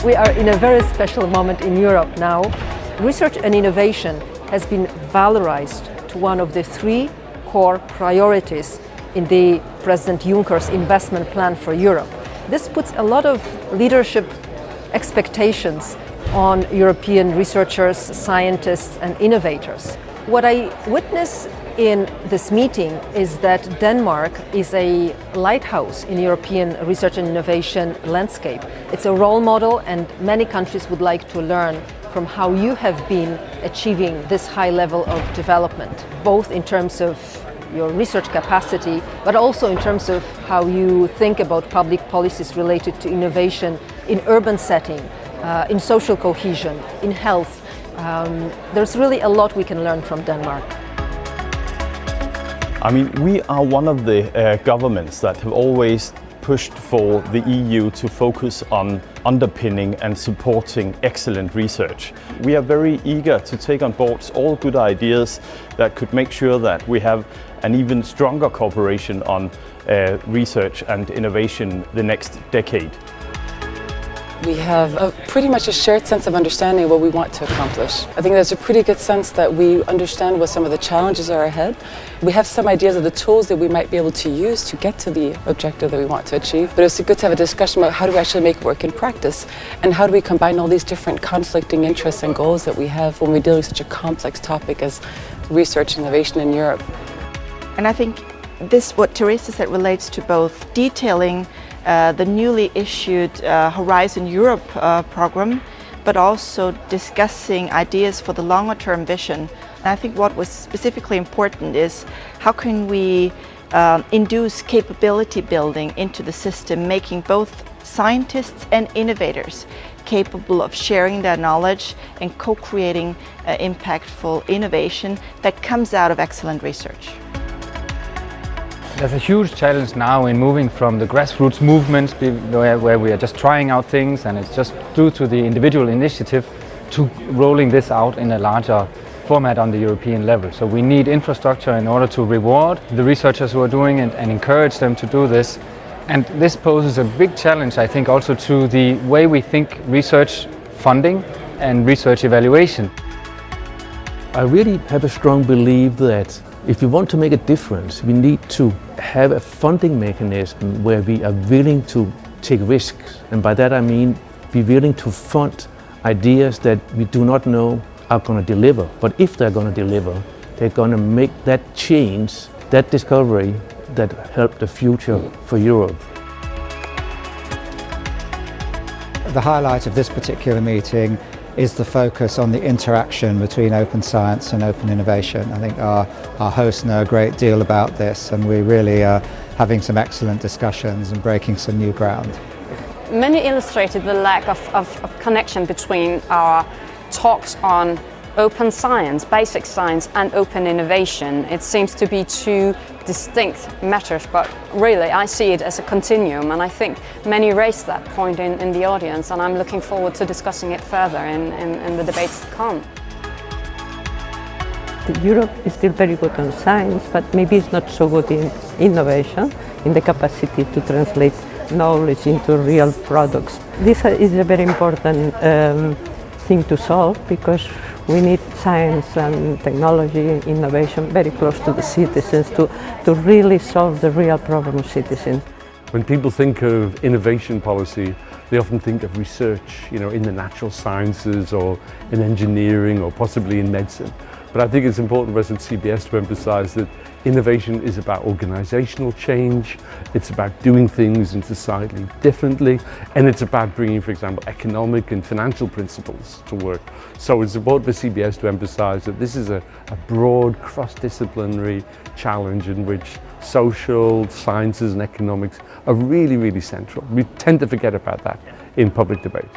We are in a very special moment in Europe now. Research and innovation has been valorized to one of the 3 core priorities in the President Juncker's investment plan for Europe. This puts a lot of leadership expectations on European researchers, scientists and innovators. What I witness in this meeting is that Denmark is a lighthouse in European research and innovation landscape. It's a role model and many countries would like to learn from how you have been achieving this high level of development, both in terms of your research capacity, but also in terms of how you think about public policies related to innovation in urban setting, in social cohesion, in health. There's really a lot we can learn from Denmark. I mean, we are one of the governments that have always pushed for the EU to focus on underpinning and supporting excellent research. We are very eager to take on board all good ideas that could make sure that we have an even stronger cooperation on research and innovation the next decade. We have pretty much a shared sense of understanding of what we want to accomplish. I think there's a pretty good sense that we understand what some of the challenges are ahead. We have some ideas of the tools that we might be able to use to get to the objective that we want to achieve. But it's good to have a discussion about how do we actually make it work in practice, and how do we combine all these different conflicting interests and goals that we have when we're dealing with such a complex topic as research and innovation in Europe. And I think what Teresa said relates to both detailing the newly issued Horizon Europe program, but also discussing ideas for the longer term vision. And I think what was specifically important is how can we induce capability building into the system, making both scientists and innovators capable of sharing their knowledge and co-creating impactful innovation that comes out of excellent research. There's a huge challenge now in moving from the grassroots movements where we are just trying out things and it's just due to the individual initiative to rolling this out in a larger format on the European level. So we need infrastructure in order to reward the researchers who are doing it and encourage them to do this. And this poses a big challenge, I think, also to the way we think research funding and research evaluation. I really have a strong belief that if we want to make a difference, we need to have a funding mechanism where we are willing to take risks. And by that I mean be willing to fund ideas that we do not know are going to deliver. But if they're going to deliver, they're going to make that change, that discovery that help the future for Europe. The highlight of this particular meeting is the focus on the interaction between open science and open innovation. I think our hosts know a great deal about this, and we really are having some excellent discussions and breaking some new ground. Many illustrated the lack of connection between our talks on open science, basic science and open innovation. It seems to be 2 distinct matters, but really I see it as a continuum, and I think many raised that point in the audience, and I'm looking forward to discussing it further in the debates to come. Europe is still very good on science, but maybe it's not so good in innovation, in the capacity to translate knowledge into real products. This is a very important thing to solve, because we need science and technology, innovation very close to the citizens to really solve the real problem of citizens. When people think of innovation policy, they often think of research, in the natural sciences or in engineering or possibly in medicine. But I think it's important for us at CBS to emphasize that innovation is about organizational change, it's about doing things in society differently, and it's about bringing, for example, economic and financial principles to work. So it's important for CBS to emphasize that this is a broad, cross-disciplinary challenge in which social sciences and economics are really, really central. We tend to forget about that in public debate.